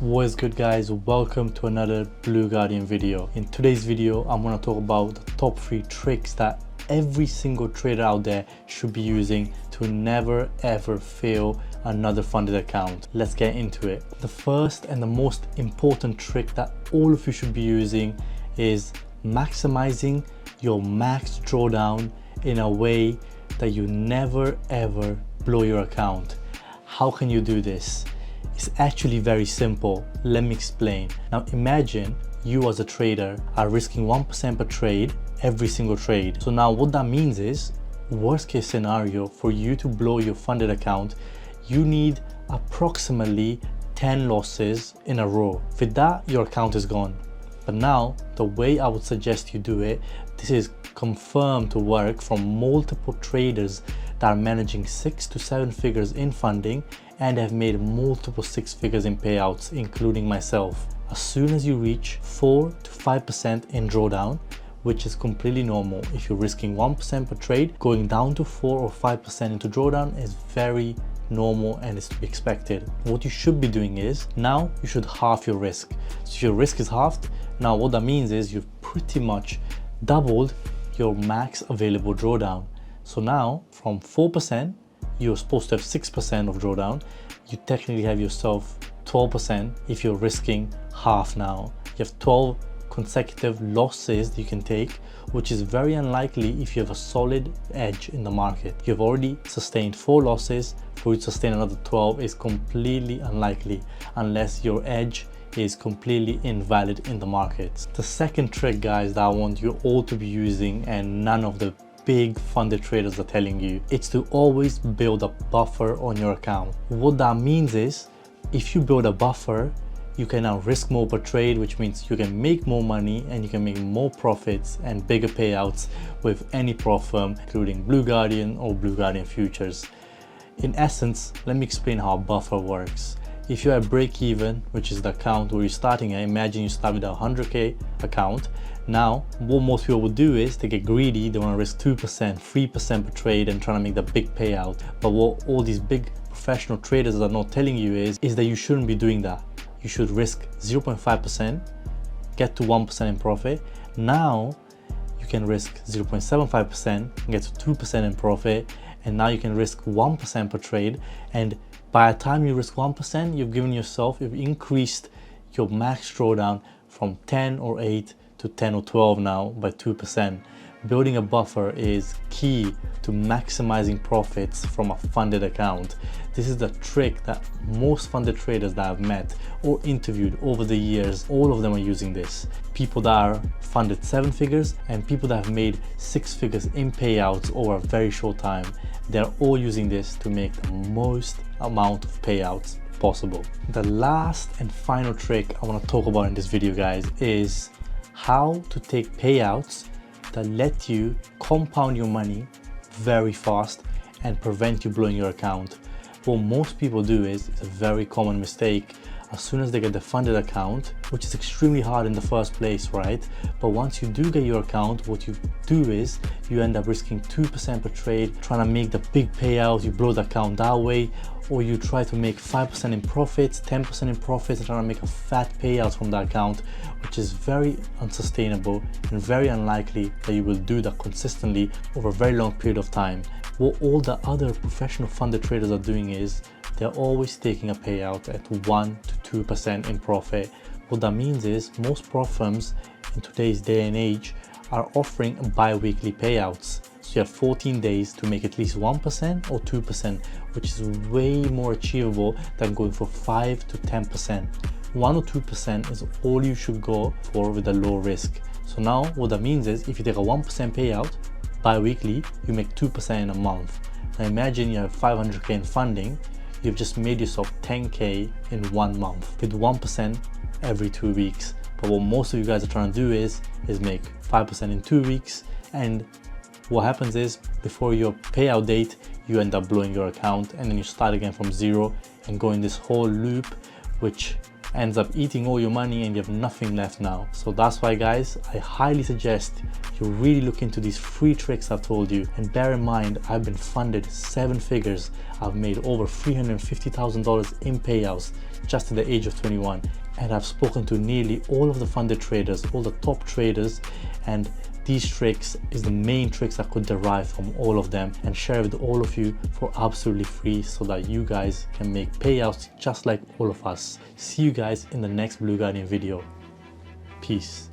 What is good, guys? Welcome to another Blue Guardian video. In today's video, I'm going to talk about the top 3 tricks that every single trader out there should be using to never ever fail another funded account. Let's get into it. The first and the most important trick that all of you should be using is maximizing your max drawdown in a way that you never ever blow your account. How can you do this? It's actually very simple. Let me explain. Now imagine you as a trader are risking 1% per trade every single trade. So now what that means is, worst case scenario, for you to blow your funded account, you need approximately 10 losses in a row. With that, your account is gone. But now the way I would suggest you do it, this is confirmed to work from multiple traders that are managing 6 to 7 figures in funding and have made multiple 6 figures in payouts, including myself. As soon as you reach 4 to 5% in drawdown, which is completely normal, if you're risking 1% per trade, going down to 4 or 5% into drawdown is very normal and is to be expected. What you should be doing is, now you should halve your risk. So if your risk is halved, now what that means is you've pretty much doubled your max available drawdown. So now from 4%, you're supposed to have 6% of drawdown. You technically have yourself 12% if you're risking half now. You have 12 consecutive losses that you can take, which is very unlikely if you have a solid edge in the market. You've already sustained 4 losses. For you to sustain another 12 is completely unlikely unless your edge is completely invalid in the markets. The second trick, guys, that I want you all to be using, and none of the big funded traders are telling you, it's to always build a buffer on your account. What that means is, if you build a buffer, you can now risk more per trade, which means you can make more money and you can make more profits and bigger payouts with any prop firm, including Blue Guardian or Blue Guardian futures. In essence, let me explain how a buffer works. If you're at break even, which is the account where you're starting at, imagine you start with a 100k account. Now, what most people would do is they get greedy, they want to risk 2%, 3% per trade and trying to make the big payout. But what all these big professional traders are not telling you is that you shouldn't be doing that. You should risk 0.5%, get to 1% in profit. Now, you can risk 0.75% and get to 2% in profit. And now you can risk 1% per trade. And by the time you risk 1%, you've increased your max drawdown from 10 or 8 to 10 or 12 now by 2%. Building a buffer is key to maximizing profits from a funded account. This is the trick that most funded traders that I've met or interviewed over the years, all of them are using this. People that are funded 7 figures and people that have made 6 figures in payouts over a very short time. They're all using this to make the most amount of payouts possible. The last and final trick I want to talk about in this video, guys, is how to take payouts that let you compound your money very fast and prevent you blowing your account. What most people do is, it's a very common mistake, as soon as they get the funded account, which is extremely hard in the first place, right? But once you do get your account, what you do is you end up risking 2% per trade, trying to make the big payout, you blow the account that way, or you try to make 5% in profits, 10% in profits, and trying to make a fat payout from that account, which is very unsustainable and very unlikely that you will do that consistently over a very long period of time. What all the other professional funded traders are doing is they're always taking a payout at 1 to 2% in profit. What that means is most prop firms in today's day and age are offering bi-weekly payouts. So you have 14 days to make at least 1% or 2%, which is way more achievable than going for 5 to 10%. 1 or 2% is all you should go for with a low risk. So now what that means is if you take a 1% payout bi-weekly, you make 2% in a month. Now imagine you have 500k in funding, you've just made yourself 10k in 1 month with 1% every 2 weeks. But what most of you guys are trying to do is make 5% in 2 weeks, and what happens is before your payout date, you end up blowing your account and then you start again from zero and go in this whole loop, which ends up eating all your money and you have nothing left now. So that's why guys, I highly suggest you really look into these free tricks I've told you. And bear in mind, I've been funded 7 figures. I've made over $350,000 in payouts just at the age of 21. And I've spoken to nearly all of the funded traders, all the top traders, and these tricks is the main tricks I could derive from all of them and share with all of you for absolutely free so that you guys can make payouts just like all of us. See you guys in the next Blue Guardian video. Peace.